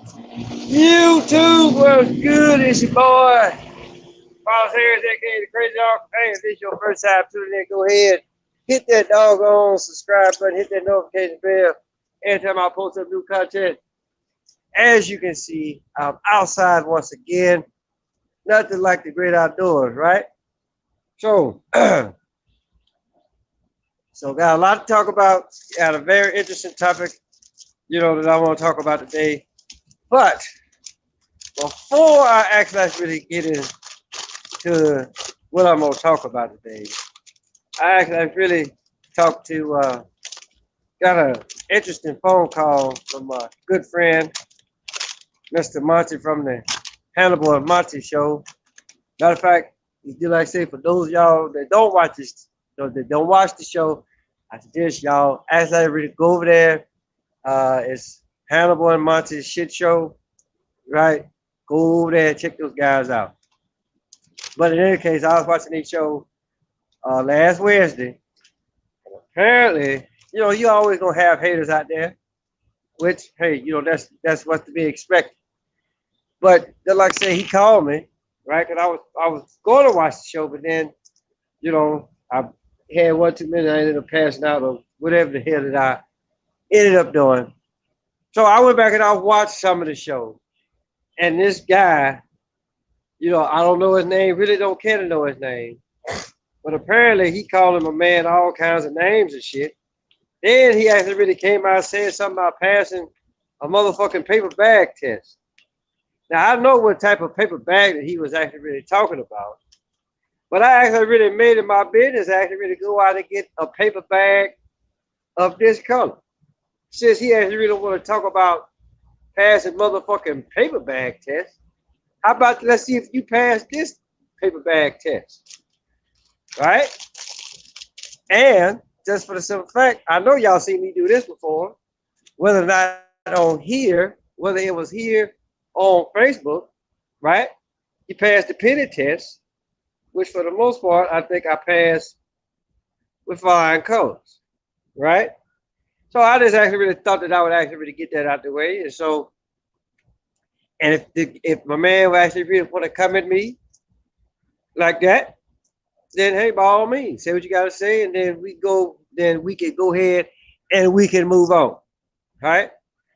YouTube, what's good? It's your boy, Boss Harris, aka the Crazy Dog. Hey, if this is your first time tuning in, go ahead, hit that doggone subscribe button, hit that notification bell. Every time I post up new content, as you can see, I'm outside once again. Nothing like the great outdoors, right? So, so got a lot to talk about. Got a very interesting topic, that I want to talk about today. But before I actually get into what I'm going to talk about today, I really got an interesting phone call from a good friend, Mr. Monty from the Hannibal and Monty show. Matter of fact, like I say, for those of y'all that don't watch this, that don't watch the show, I suggest y'all actually really go over there. It's Hannibal and Monty's shit show, right? Go over there and check those guys out. But in any case, I was watching this show last Wednesday. Apparently, you always gonna have haters out there, which hey, that's what's to be expected. But like I say, he called me, right? Because I was going to watch the show, but then, I had 1 2 minutes, I ended up passing out or whatever the hell that I ended up doing. So I went back and I watched some of the show. And this guy, I don't know his name, really don't care to know his name. But apparently he called him a man all kinds of names and shit. Then he actually really came out and said something about passing a motherfucking paper bag test. Now I know what type of paper bag that he was actually really talking about. But I actually really made it my business actually really go out and get a paper bag of this color. Since he actually really want to talk about passing motherfucking paper bag test, how about let's see if you pass this paper bag test, right? And just for the simple fact, I know y'all seen me do this before, whether or not on here, whether it was here on Facebook, right? You pass the penny test, which for the most part, I think I passed with flying colors, right? So I just actually really thought that I would actually really get that out the way. And so, and if my man would actually really want to come at me like that, then hey, by all means, say what you got to say, and then we can go ahead and we can move on, right?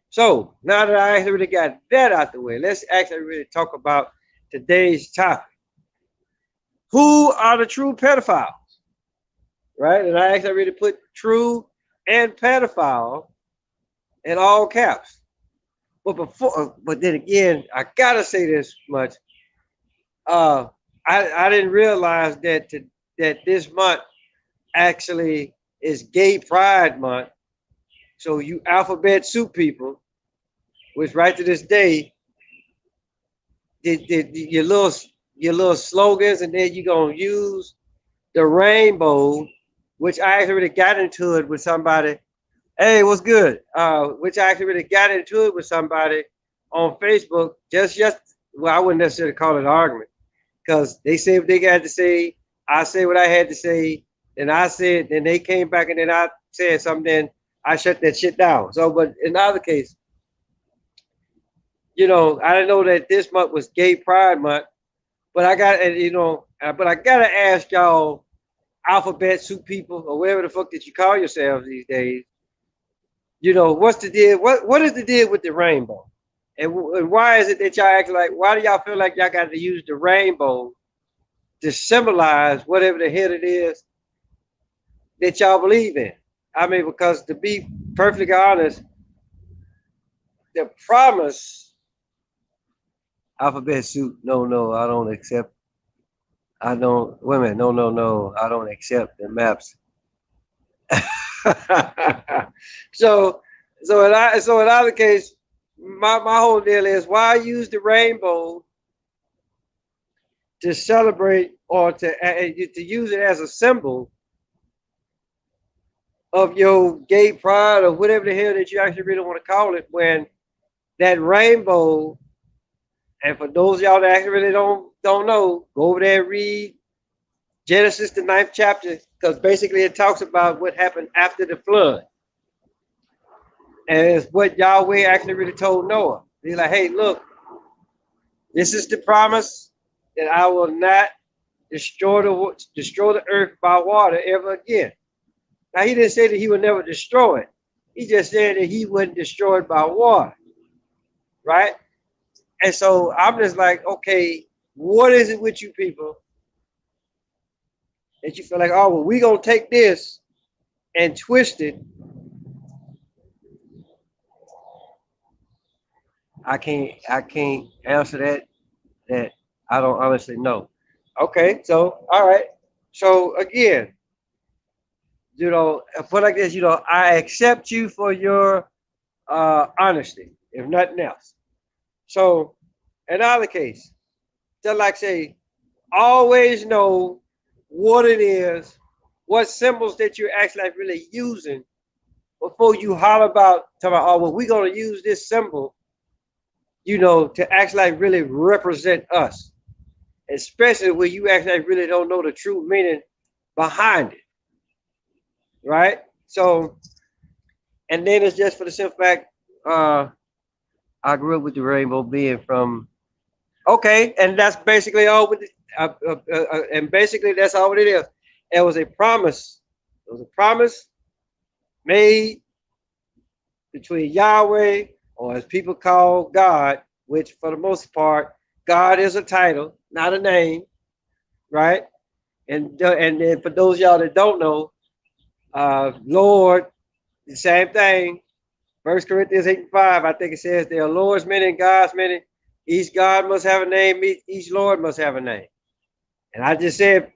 So now that I actually really got that out the way, let's actually really talk about today's topic. Who are the true pedophiles, right? And I actually really put true and pedophile in all caps. But then again, I gotta say this much. I didn't realize that this month actually is Gay Pride Month. So you alphabet soup people, which right to this day, your little slogans, and then you're gonna use the rainbow, which I actually really got into it with somebody. Hey, what's good? Which I actually really got into it with somebody on Facebook. Well, I wouldn't necessarily call it an argument, because they said what they got to say. I said what I had to say. And I said, then they came back and then I said something. Then I shut that shit down. So, but in either case, I didn't know that this month was Gay Pride Month. But I got, but I gotta ask y'all, alphabet soup people or whatever the fuck that you call yourselves these days. What's the deal? What is the deal with the rainbow? And why is it that y'all act like? Why do y'all feel like y'all got to use the rainbow to symbolize whatever the hell it is that y'all believe in? I mean, because to be perfectly honest, the promise alphabet soup. No, I don't accept. I don't. Women. No. I don't accept the maps. so in either case, my whole deal is why use the rainbow to celebrate or to use it as a symbol of your gay pride or whatever the hell that you actually really want to call it, when that rainbow, and for those of y'all that actually really don't know, go over there and read Genesis the 9th chapter, because basically it talks about what happened after the flood. And it's what Yahweh actually really told Noah. He's like, hey, look, this is the promise that I will not destroy the earth by water ever again. Now he didn't say that he would never destroy it. He just said that he wouldn't destroy it by water, right? And so I'm just like, okay, what is it with you people that you feel like, oh, well, we gonna take this and twist it? I can't answer that. That I don't honestly know. Okay, so all right. So again, I put like this, I accept you for your honesty, if nothing else. So in either case, just like say, always know what it is, what symbols that you're actually like really using before you holler about talking about, oh, well, we're gonna use this symbol, to actually like really represent us, especially when you actually like really don't know the true meaning behind it, right? So, and then it's just for the simple fact, I grew up with the rainbow being from, okay, and that's basically all with and basically that's all it is. It was a promise. It was a promise made between Yahweh, or as people call God, which for the most part, God is a title, not a name, right? And then for those of y'all that don't know, Lord, the same thing. 1 Corinthians 8:5, I think it says there are Lord's many and God's many. Each God must have a name, each Lord must have a name. And I just told,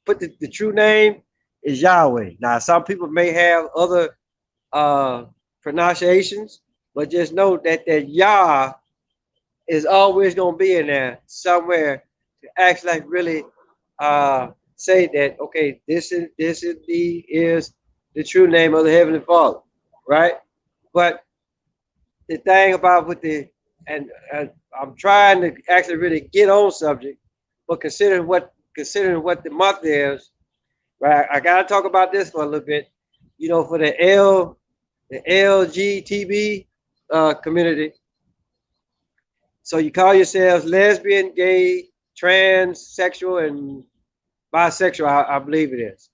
put the true name is Yahweh. Now, some people may have other pronunciations, but just know that Yah is always going to be in there somewhere to actually like really say that, okay, this indeed is the true name of the Heavenly Father, right? But the thing about and I'm trying to actually really get on subject, but considering what the month is, right? I gotta talk about this for a little bit, for the LGTB community. So you call yourselves lesbian, gay, transsexual, and bisexual, I believe it is.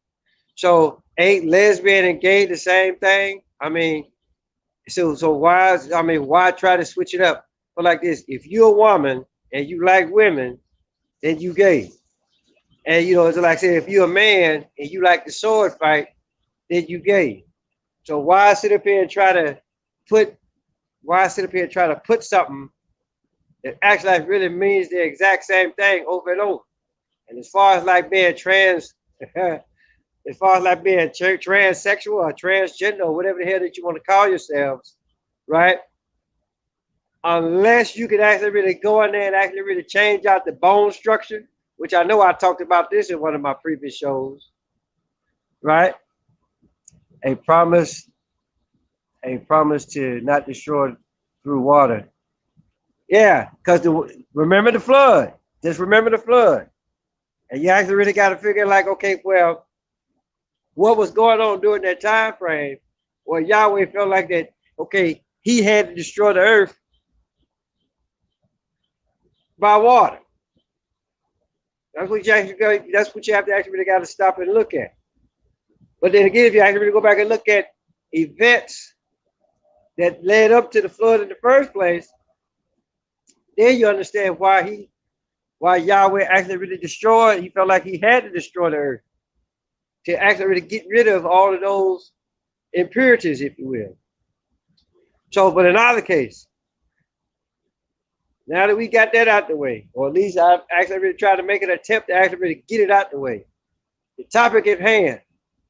So ain't lesbian and gay the same thing? I mean, so why try to switch it up? But like this, if you're a woman and you like women, then you gay. And it's like I said, if you're a man and you like the sword fight, then you gay. So why sit up here and try to put something that actually like really means the exact same thing over and over? And as far as like being trans, as far as like being transsexual or transgender or whatever the hell that you want to call yourselves, right? Unless you can actually really go in there and actually really change out the bone structure, which I know I talked about this in one of my previous shows, right? A promise to not destroy through water. Yeah, because remember the flood. Just remember the flood. And you actually really got to figure like, okay, well, what was going on during that time frame where Yahweh felt like that, okay, he had to destroy the earth by water. That's what you have to actually really got to stop and look at. But then again, if you actually really go back and look at events that led up to the flood in the first place, then you understand why Yahweh actually really destroyed. He felt like he had to destroy the earth to actually really get rid of all of those impurities, if you will. So, but in either case, now that we got that out the way, or at least I've actually really tried to make an attempt to actually really get it out the way. The topic at hand: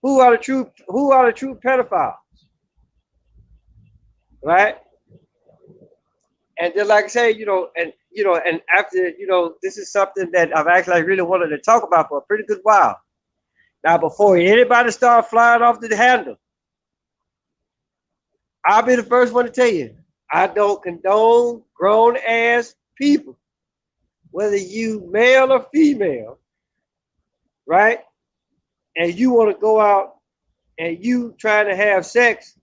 who are the true pedophiles? Right? And just like I say, and after, this is something that I've actually really wanted to talk about for a pretty good while. Now, before anybody start flying off the handle, I'll be the first one to tell you, I don't condone grown ass people, whether you male or female, right? And you want to go out and you trying to have sex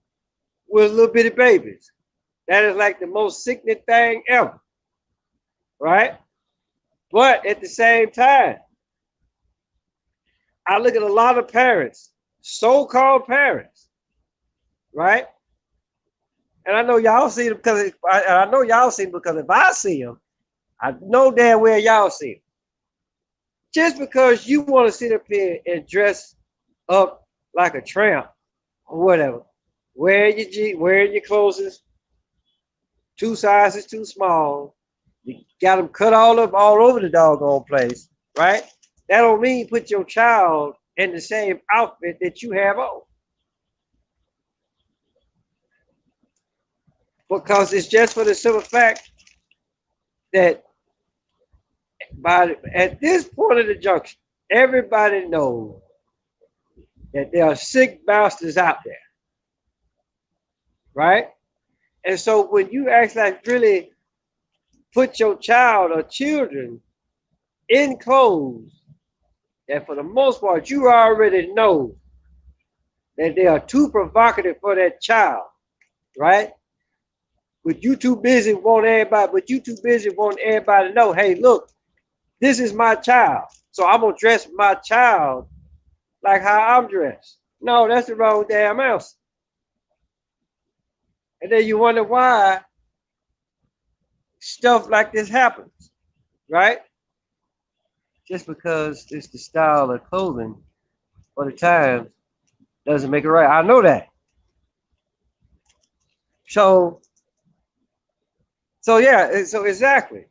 with little bitty babies. That is like the most sickening thing ever, right? But at the same time, I look at a lot of parents, so-called parents, right? And I know y'all see them because I know y'all see them because if I see them, I know damn well y'all see them. Just because you want to sit up here and dress up like a tramp or whatever, wear your clothes 2 sizes too small. You got them cut all up all over the doggone place, right? That don't mean put your child in the same outfit that you have on. Because it's just for the simple fact that at this point of the junction, everybody knows that there are sick bastards out there, right? And so when you actually really put your child or children in clothes that for the most part you already know that they are too provocative for that child, right? But you too busy wanting everybody to know, hey, look, this is my child. So I'm gonna dress my child like how I'm dressed. No, that's the wrong damn answer. And then you wonder why stuff like this happens, right? Just because it's the style of clothing for the time doesn't make it right. I know that. So yeah, so exactly.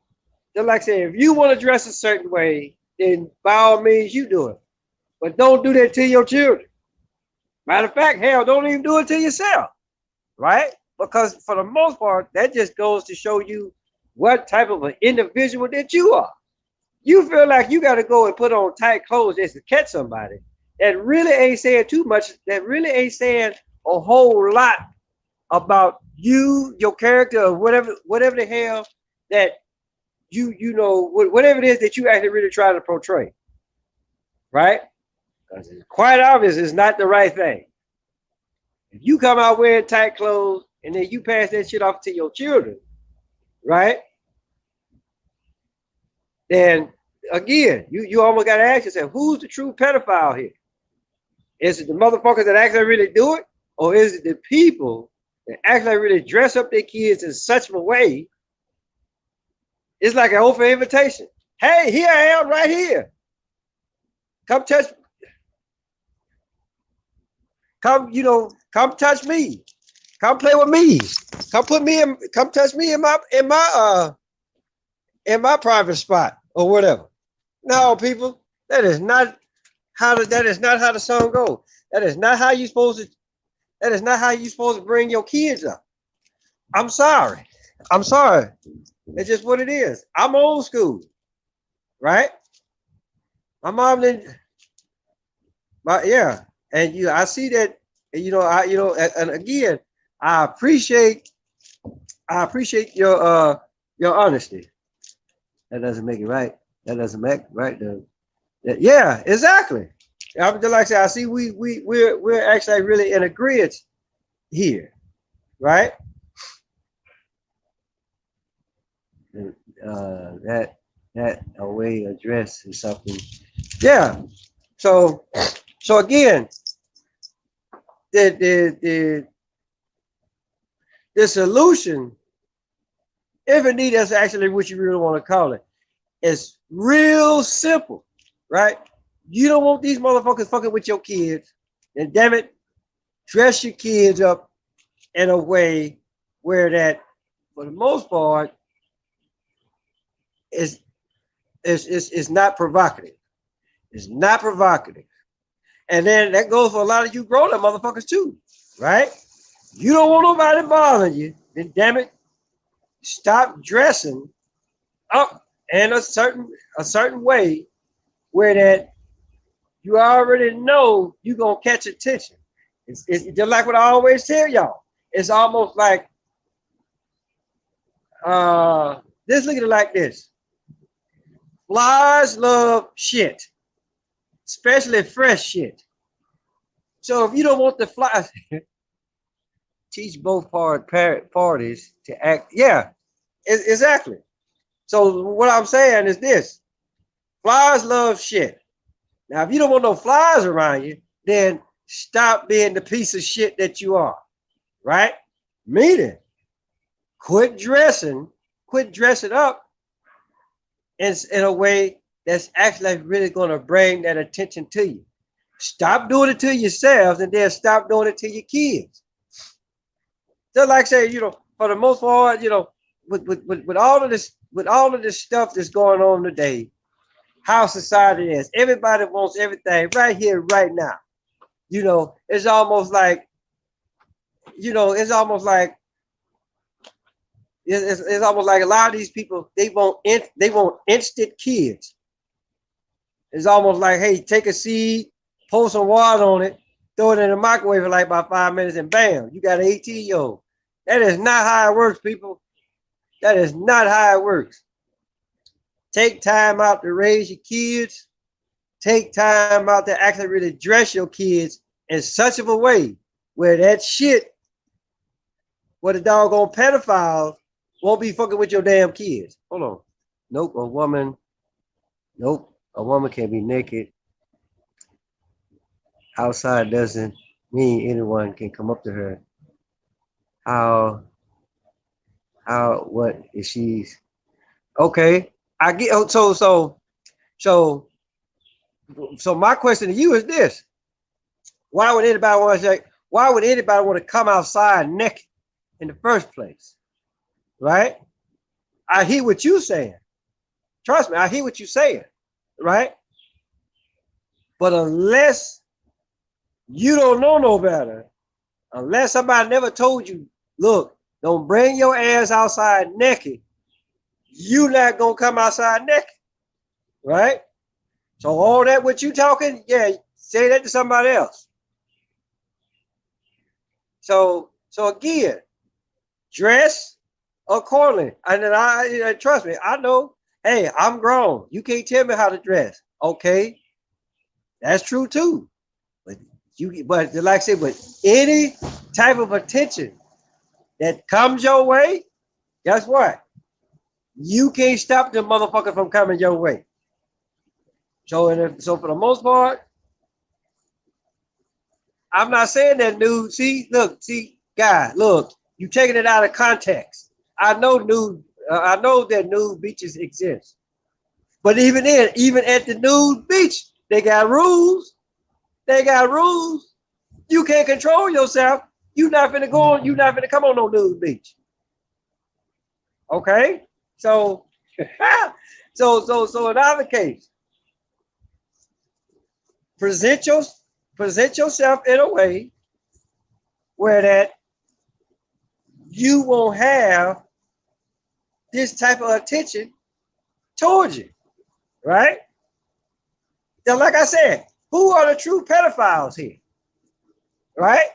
Just like I say, if you want to dress a certain way, then by all means you do it. But don't do that to your children. Matter of fact, hell, don't even do it to yourself, right? Because for the most part, that just goes to show you what type of an individual that you are. You feel like you got to go and put on tight clothes just to catch somebody. That really ain't saying too much. That really ain't saying a whole lot about you, your character, or whatever the hell that you know, whatever it is that you actually really try to portray, right? Because it's quite obvious it's not the right thing. If you come out wearing tight clothes and then you pass that shit off to your children, right? Then again, you almost got to ask yourself, who's the true pedophile here? Is it the motherfuckers that actually really do it? Or is it the people that actually really dress up their kids in such a way? It's like an open invitation. Hey, here I am right here. Come touch touch me. Come play with me. Come touch me in my private spot or whatever. No, people, that is not how the song goes. That is not how you supposed to bring your kids up. I'm sorry. It's just what it is. I'm old school, right? My mom didn't. And I see that. And again, I appreciate your honesty. That doesn't make it right. That doesn't make it right. Yeah, exactly. I'm just like I said, I see we're actually really in agreement here, right? That a way of dress is something. Yeah. So again, the solution, if indeed that's actually what you really want to call it, is real simple, right? You don't want these motherfuckers fucking with your kids, and damn it, dress your kids up in a way where that, for the most part, is not provocative. It's not provocative. And then that goes for a lot of you grown-up motherfuckers too, right? You don't want nobody bothering you, then damn it, stop dressing up in a certain way where that you already know you're gonna catch attention. It's just like what I always tell y'all. It's almost like just look at it like this. Flies love shit, especially fresh shit. So if you don't want the flies, teach both parties to act. Yeah, exactly. So what I'm saying is this: flies love shit. Now, if you don't want no flies around you, then stop being the piece of shit that you are, right? Meaning, quit dressing up in a way that's actually really going to bring that attention to you. Stop doing it to yourselves and then stop doing it to your kids. Just like say, for the most part, with all of this stuff that's going on today, how society is, everybody wants everything right here, right now. It's almost like, it's almost like a lot of these people, they want instant kids. It's almost like, hey, take a seed, pour some water on it, throw it in the microwave for like about 5 minutes, and bam, you got an 18-year-old. That is not how it works, people. That is not how it works. Take time out to raise your kids. Take time out to actually really dress your kids in such of a way where that shit, where the doggone pedophiles won't be fucking with your damn kids. Hold on. Nope, a woman can be naked outside doesn't mean anyone can come up to her. What is she's okay? I get so my question to you is this: why would anybody want to come outside naked in the first place? Right? I hear what you're saying. Trust me, I hear what you're saying, right? But unless you don't know no better, unless somebody never told you, look, don't bring your ass outside naked, you not gonna come outside naked, right? So all that what you talking, yeah, say that to somebody else. So again, dress accordingly. And then trust me, I know, hey, I'm grown. You can't tell me how to dress. Okay. That's true too. But like I said, with any type of attention that comes your way, guess what? You can't stop the motherfucker from coming your way. So for the most part, I'm not saying that nude. Guy, look, you taking it out of context. I know that nude beaches exist, but even at the nude beach, they got rules. You can't control yourself. You're not gonna come on no nude beach. Okay, so so in either case, present yourself in a way where that you won't have this type of attention towards you, right? Now, like I said, who are the true pedophiles here, right?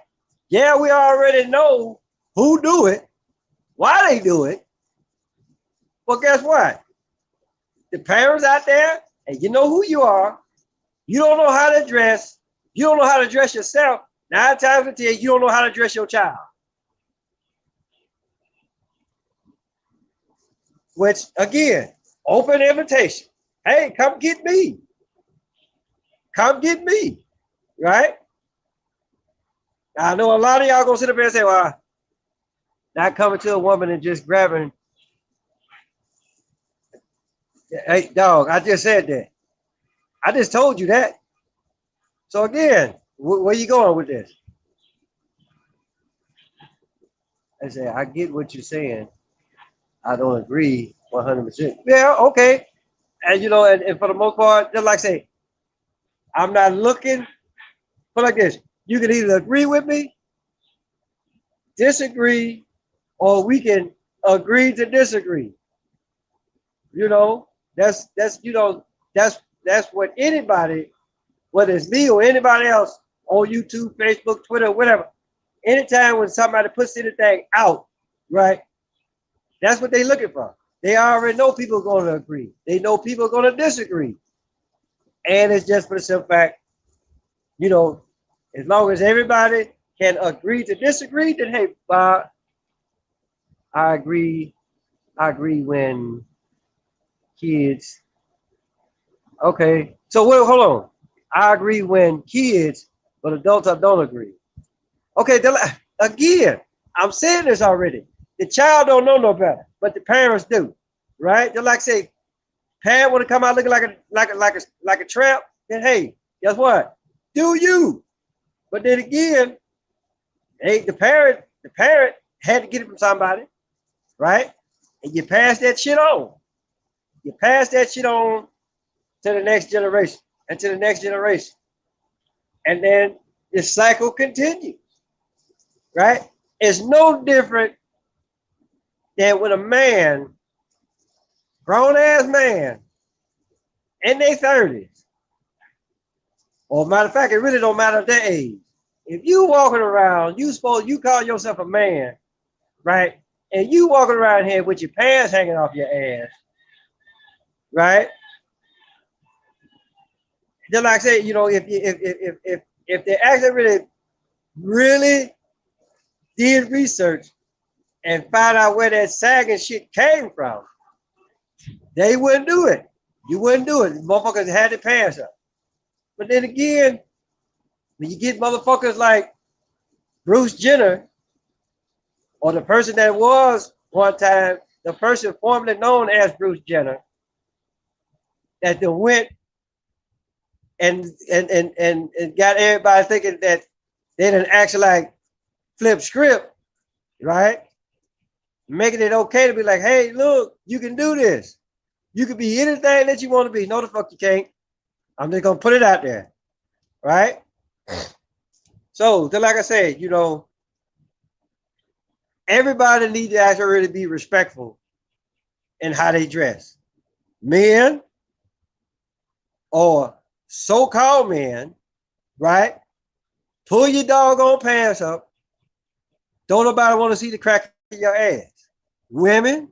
Yeah, we already know who do it, why they do it, but guess what? The parents out there, and you know who you are, you don't know how to dress, you don't know how to dress yourself, 9 times out of 10, you don't know how to dress your child. Which, again, open invitation. Hey, come get me. Come get me, right? I know a lot of y'all gonna sit up there and say, well, not coming to a woman and just grabbing. Hey, dog, I just said that. I just told you that. So again, where you going with this? I say, I get what you're saying. I don't agree 100%. Yeah, okay. And and for the most part, just like I say, I'm not looking for like this. You can either agree with me, disagree, or we can agree to disagree. That's what anybody, whether it's me or anybody else on YouTube, Facebook, Twitter, whatever. Anytime when somebody puts anything out, right? That's what they're looking for. They already know people are going to agree. They know people are going to disagree. And it's just for the simple fact, as long as everybody can agree to disagree, then hey, Bob, I agree. I agree when kids. Okay, so well, hold on. I agree when kids, but adults I don't agree. Okay, again, I'm saying this already. The child don't know no better, but the parents do, right? They're like say, parent want to come out looking like a tramp, then hey, guess what? Do you? But then again, hey, the parent had to get it from somebody, right? And you pass that shit on. You pass that shit on to the next generation and to the next generation. And then the cycle continues, right? It's no different than when a man, grown ass man, in their 30s, or matter of fact, it really don't matter their age. If you walking around, you call yourself a man, right? And you walking around here with your pants hanging off your ass, right? Just like I say, you know, if they actually really did research and find out where that sagging shit came from, they wouldn't do it. You wouldn't do it. Motherfuckers had their pants up. But then again, when you get motherfuckers like Bruce Jenner, or the person that was one time, the person formerly known as Bruce Jenner, that they went and got everybody thinking that they didn't actually like flip script, right? Making it okay to be like, hey, look, you can do this. You can be anything that you want to be. No, the fuck you can't. I'm just gonna put it out there, right? So, like I said, you know, everybody needs to actually really be respectful in how they dress. Men or so-called men, right? Pull your doggone pants up. Don't nobody want to see the crack in your ass. Women,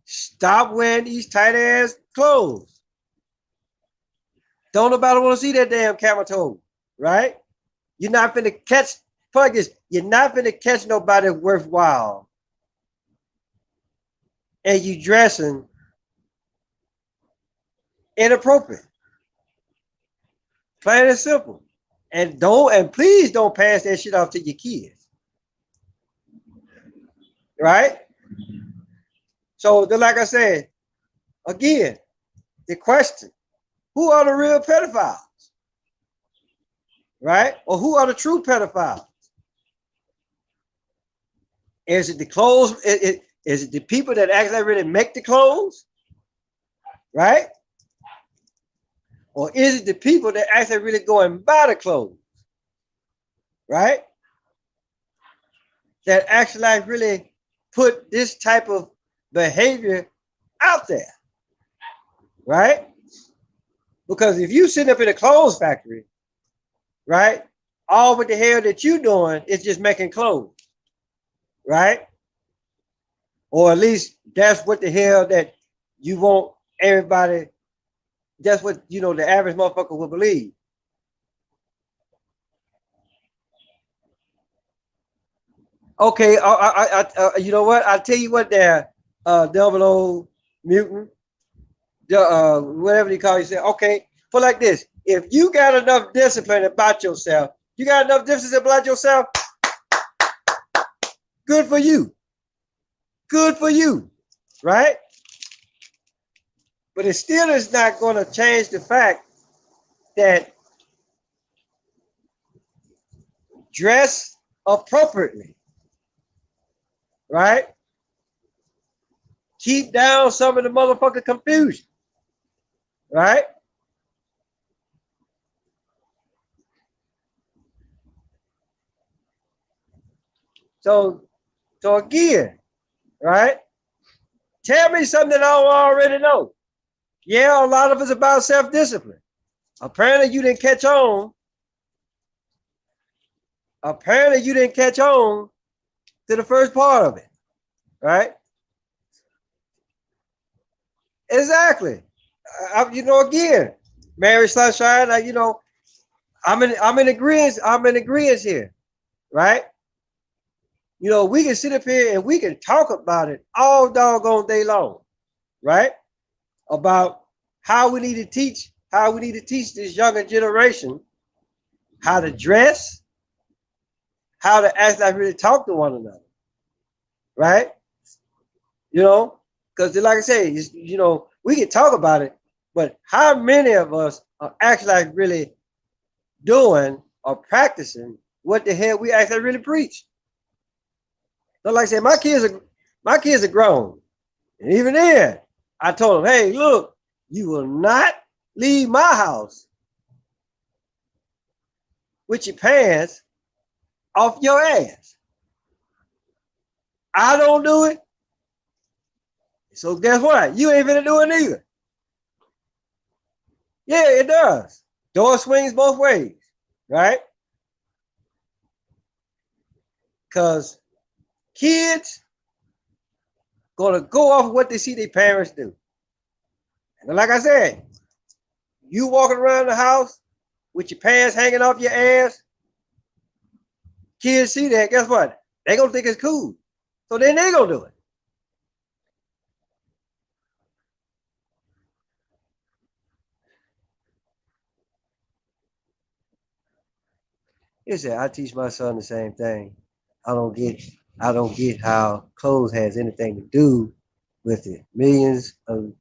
stop wearing these tight ass clothes. Don't nobody want to see that damn camel toe, right? You're not finna catch, fuck this, you're not finna catch nobody worthwhile. And you dressing inappropriate. Plain and simple. And please don't pass that shit off to your kids. Right? So like I said, again, the question, who are the real pedophiles? Right? Or who are the true pedophiles? Is it the clothes? Is it the people that actually really make the clothes? Right? Or is it the people that actually really go and buy the clothes? Right? That actually like really put this type of behavior out there. Right? Because if you sitting up in a clothes factory, right, all what the hell that you doing is just making clothes. Right? Or at least that's what the hell that you want everybody, that's what, you know, the average motherfucker will believe. Okay, you know what? I'll tell you what there, double O mutant, whatever you call yourself. Okay, put like this. If you got enough discipline about yourself, you got enough discipline about yourself, good for you. Good for you, right? But it still is not going to change the fact that dress appropriately, right? Keep down some of the motherfucking confusion, right? So again, right? Tell me something that I don't already know. Yeah, a lot of it's about self-discipline. Apparently you didn't catch on. Apparently you didn't catch on to the first part of it, right? Exactly. You know, again, Mary Sunshine, you know, I'm in agreement. I'm in agreement here. right? You know, we can sit up here and we can talk about it all doggone day long, right? About how we need to teach this younger generation how to dress, how to actually really talk to one another, right? You know, because like I say, you know, we can talk about it, but how many of us are actually like really doing or practicing what the hell we actually really preach? So like I said, my kids are grown. And even then, I told them, hey, look, you will not leave my house with your pants off your ass. I don't do it. So guess what? You ain't gonna do it either. Yeah, it does. Door swings both ways, right? Because kids gonna go off of what they see their parents do. And like I said, you walking around the house with your pants hanging off your ass, kids see that, guess what? They gonna think it's cool. So then they gonna do it. He said, I teach my son the same thing. I don't get how clothes has anything to do with it. Millions of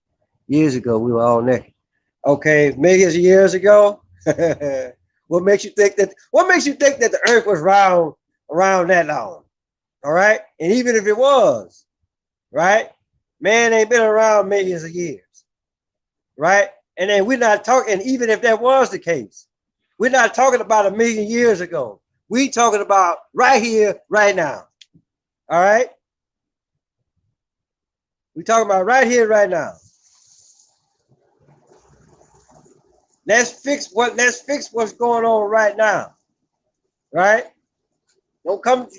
years ago, we were all naked. Okay, millions of years ago. What makes you think that the earth was round around that long? All right. And even if it was, right, man ain't been around millions of years. Right. And then we're not talking, even if that was the case, we're not talking about a million years ago. We talking about right here, right now. All right. We talking about right here, right now. Let's fix what's going on right now. Right? Don't come.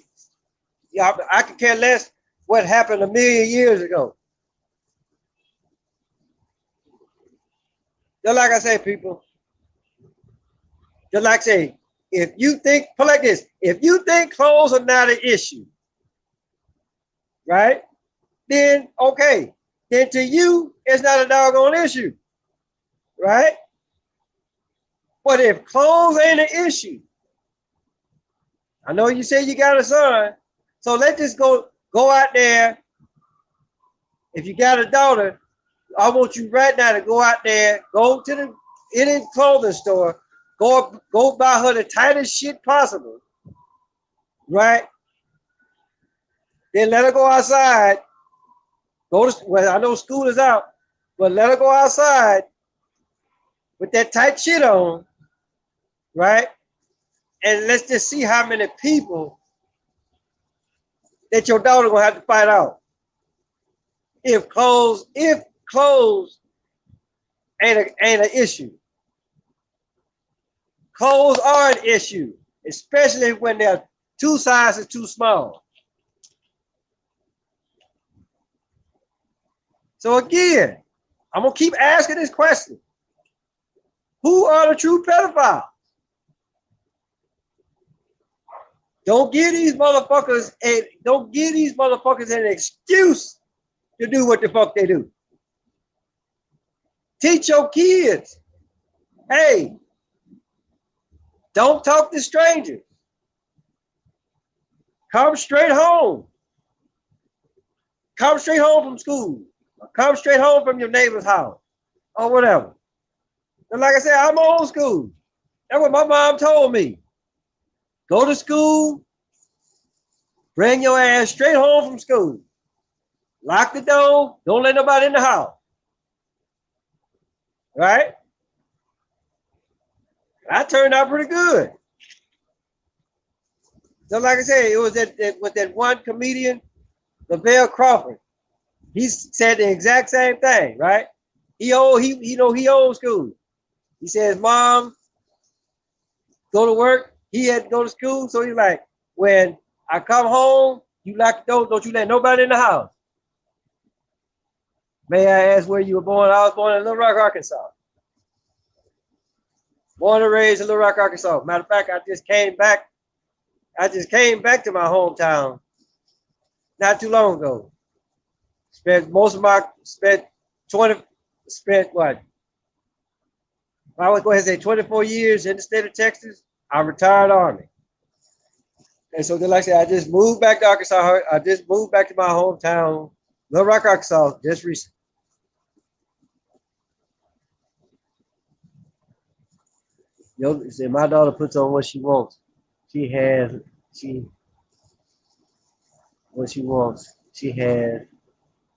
Yeah, I could care less what happened a million years ago. Just like I say, people. Just like I say, if you think, put like this, if you think clothes are not an issue, right? Then okay. Then to you, it's not a doggone issue. Right? But if clothes ain't an issue, I know you say you got a son, so let's just go out there. If you got a daughter, I want you right now to go out there, go to any clothing store, go buy her the tightest shit possible, right? Then let her go outside. Well, I know school is out, but let her go outside with that tight shit on, right? And let's just see how many people that your daughter gonna have to fight out. If clothes ain't an issue. Clothes are an issue, especially when they're two sizes too small. So again, I'm gonna keep asking this question. Who are the true pedophiles? Don't give these motherfuckers an excuse to do what the fuck they do. Teach your kids, hey, don't talk to strangers. Come straight home. Come straight home from school. Come straight home from your neighbor's house or whatever. And like I said, I'm old school. That's what my mom told me. Go to school, bring your ass straight home from school. Lock the door, don't let nobody in the house. Right? I turned out pretty good. So like I said, it was that one comedian, Lavelle Crawford. He said the exact same thing, right? He old school. He says, Mom, go to work. He had to go to school. So he's like, when I come home, you lock the door, don't you let nobody in the house. May I ask where you were born? I was born in Little Rock, Arkansas. Born and raised in Little Rock, Arkansas. Matter of fact, I just came back I just came back to my hometown not too long ago. Spent most of my spent what? I would go ahead and say 24 years in the state of Texas. I retired Army. And so then, like I said, I just moved back to Arkansas. I just moved back to my hometown, Little Rock, Arkansas, just recently. Yo, see, my daughter puts on what she wants. She has what she wants. She has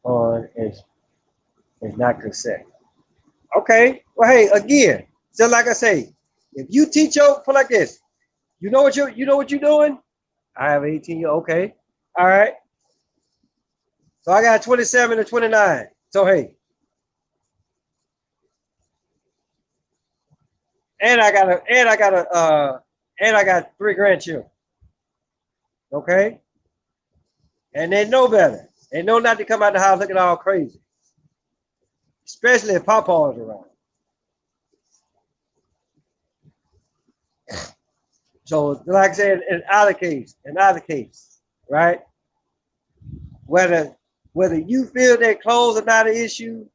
on is not consent. Okay. Well, hey, again, just like I say, if you teach your put like this, you know what you're doing. I have 18 years. Okay. All right. So I got 27 and 29. So hey, and I got 3 grandchildren. Okay. And they know better. They know not to come out the house looking all crazy, especially if Papa is around. So, like I said, in either case, right? Whether you feel their clothes are not an issue,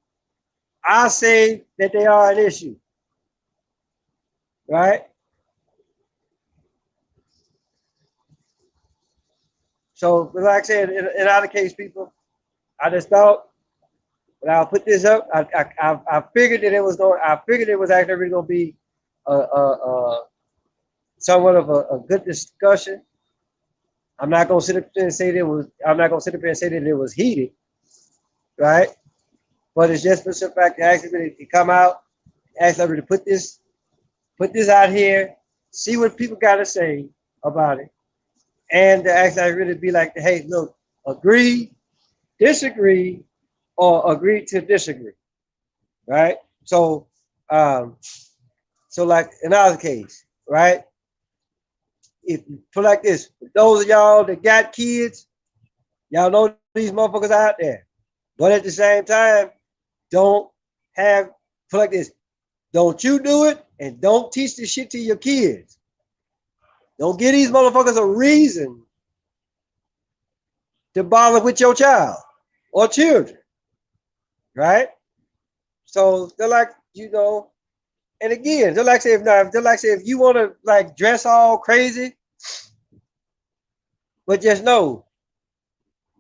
I say that they are an issue, right? So, like I said, in either case, people, I just thought when I put this up, I figured that it was going. I figured it was actually really going to be somewhat of a good discussion. I'm not going to sit up there and say that it was. I'm not going to sit up there and say that it was heated, right? But it's just for the fact that actually to come out, actually to put this out here, see what people got to say about it, and to actually really be like, hey, look, agree, disagree, or agree to disagree, right? So, so like in our case, right? If you put like this, those of y'all that got kids, y'all know these motherfuckers out there, but at the same time, don't have put like this. Don't you do it, and don't teach this shit to your kids. Don't give these motherfuckers a reason to bother with your child or children, right? So they're like, and again, they're like say if you want to like dress all crazy, but just know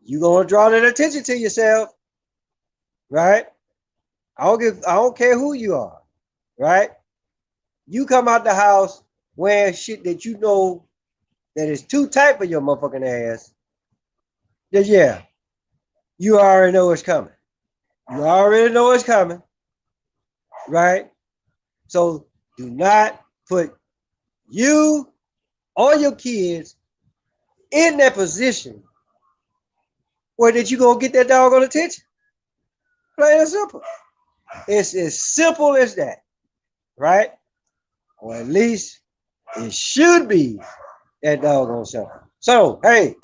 you're gonna draw that attention to yourself, right? I don't care who you are, right? You come out the house wearing shit that you know that is too tight for your motherfucking ass, then yeah, you already know it's coming. You already know it's coming, right? So do not put you or your kids in that position where that you gonna get that doggone attention. Plain and simple. It's as simple as that, right? Or at least it should be that doggone simple. So, hey,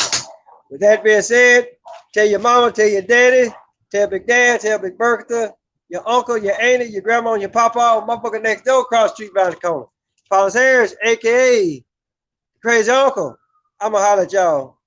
with that being said, tell your mama, tell your daddy, tell Big Dad, tell Big Bertha, your uncle, your auntie, your grandma, and your papa, motherfucker next door, across the street, around the corner. Paulus Harris, aka Crazy Uncle. I'ma holler at y'all.